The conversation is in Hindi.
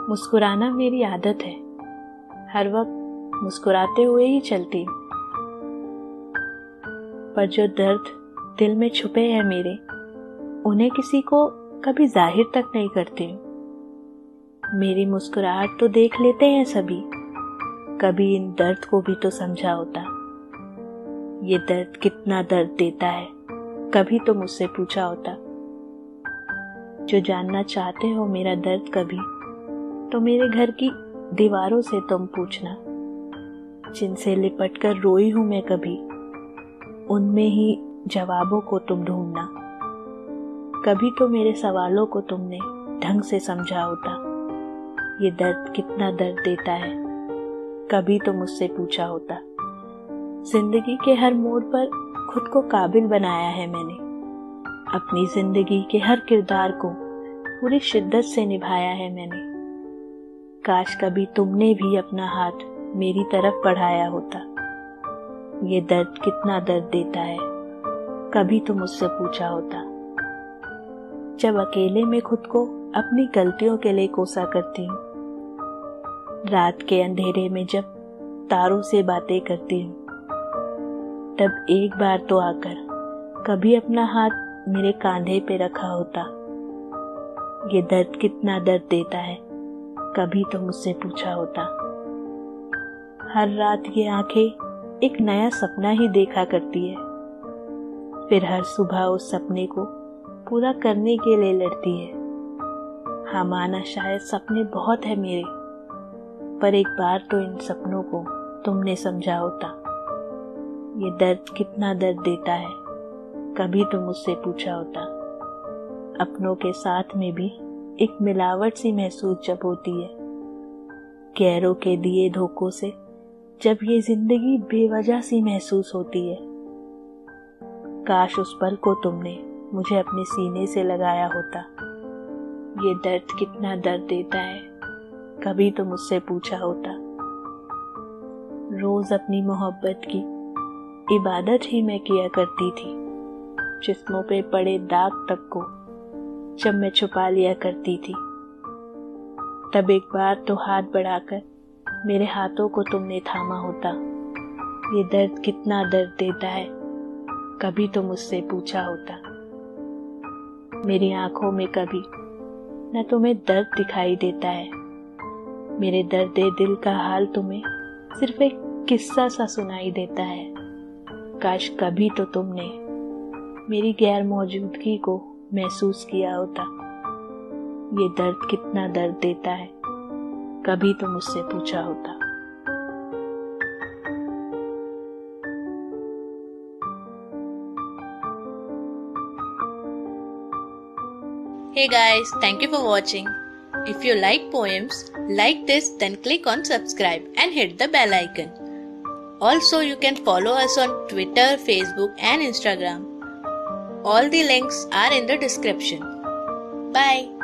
मुस्कुराना मेरी आदत है, हर वक्त मुस्कुराते हुए ही चलती हूँ। पर जो दर्द दिल में छुपे हैं मेरे, उन्हें किसी को कभी जाहिर तक नहीं करती हूँ। मेरी मुस्कुराहट तो देख लेते हैं सभी, कभी इन दर्द को भी तो समझा होता। ये दर्द कितना दर्द देता है, कभी तो मुझसे पूछा होता। जो जानना चाहते हो मेरा दर्द कभी, तो मेरे घर की दीवारों से तुम पूछना। जिनसे लिपट कर रोई हूं मैं कभी, उनमें ही जवाबों को तुम ढूंढना। कभी तो मेरे सवालों को तुमने ढंग से समझा होता। ये दर्द कितना दर्द देता है, कभी तो मुझसे पूछा होता। जिंदगी के हर मोड़ पर खुद को काबिल बनाया है मैंने। अपनी जिंदगी के हर किरदार को पूरी शिद्दत से निभाया है मैंने। काश कभी तुमने भी अपना हाथ मेरी तरफ बढ़ाया होता। ये दर्द कितना दर्द देता है, कभी तो मुझसे पूछा होता। जब अकेले में खुद को अपनी गलतियों के लिए कोसा करती हूँ, रात के अंधेरे में जब तारों से बातें करती हूँ, तब एक बार तो आकर कभी अपना हाथ मेरे कांधे पे रखा होता। ये दर्द कितना दर्द देता है, कभी तो मुझसे पूछा होता। हर रात ये आंखें एक नया सपना ही देखा करती है, फिर हर सुबह उस सपने को पूरा करने के लिए लड़ती है। हाँ माना शायद सपने बहुत है मेरे, पर एक बार तो इन सपनों को तुमने समझा होता। ये दर्द कितना दर्द देता है, कभी तो मुझसे पूछा होता। अपनों के साथ में भी एक मिलावट सी महसूस जब होती है, गैरों के दिए धोखों से जब ये जिंदगी बेवजह सी महसूस होती है। काश उस पल को तुमने मुझे अपने सीने से लगाया होता। ये दर्द कितना दर्द देता है, कभी तो मुझसे पूछा होता। रोज अपनी मोहब्बत की इबादत ही मैं किया करती थी। जिस्मों पे पड़े दाग तक को जब मैं छुपा लिया करती थी, तब एक बार तो हाथ बढ़ाकर मेरे हाथों को तुमने थामा होता। ये दर्द कितना दर्द देता है, कभी तो मुझसे पूछा होता। मेरी आंखों में कभी न तुम्हें दर्द दिखाई देता है, मेरे दर्द दिल का हाल तुम्हें सिर्फ एक किस्सा सा सुनाई देता है। काश कभी तो तुमने मेरी गैर मौजूदगी को महसूस किया होता। ये दर्द कितना दर्द देता है, कभी तो मुझसे पूछा होता। Hey guys, thank you for watching. If you like poems like this, then click on subscribe and hit the bell icon. Also, you can follow us on Twitter, Facebook and Instagram. All the links are in the description. Bye.